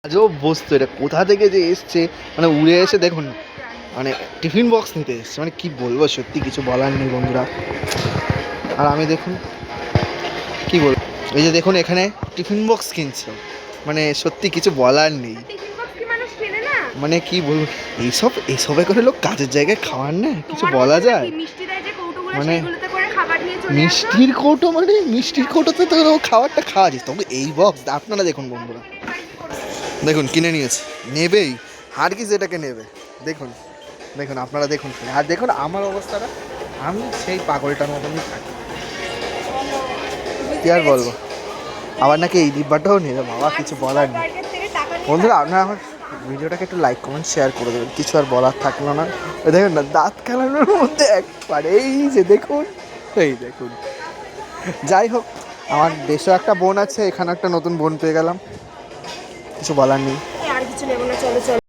আজও বস্তু এটা কোথা থেকে যে এসছে, মানে উড়ে এসে দেখুন, মানে টিফিন বক্স নিতে এসছে, মানে কি বলবো, সত্যি কিছু বলার নেই বন্ধুরা। আর আমি দেখুন কি বলবো, এই যে দেখুন এখানে টিফিন বক্স কিনছে, মানে সত্যি কিছু বলার নেই। মানে কি বলবো, এইসবে করে লোক কাজের জায়গায় খাওয়ার না, কিছু বলা যায়? মানে মিষ্টির কৌটো, মানে মিষ্টির কৌটোতে তো খাবারটা খাওয়া যায়, তবে এই বক্স আপনারা দেখুন বন্ধুরা, দেখুন কিনে নিয়েছে, নেবেই, আর কি যেটাকে নেবে। দেখুন দেখুন আপনারা দেখুন, আর দেখুন আমার অবস্থাটা, আমি সেই পাগলটার মতনই থাকি, কি আর বলবো। আবার নাকি এই ডিব্বাটাও নেবে, বাবা কিছু বলার নেই বন্ধুরা। আপনারা আমার ভিডিওটাকে একটু লাইক কমেন্ট শেয়ার করে দেবেন, কিছু আর বলার থাকলো না। ওই দেখুন না, দাঁত খেলানোর মধ্যে একবার, এই যে দেখুন, এই দেখুন। যাই হোক, আমার দেশেও একটা বোন আছে, এখানে একটা নতুন বোন পেয়ে গেলাম, কিছু বলার নেই। আর কিছু নেবো না, চলো চলো।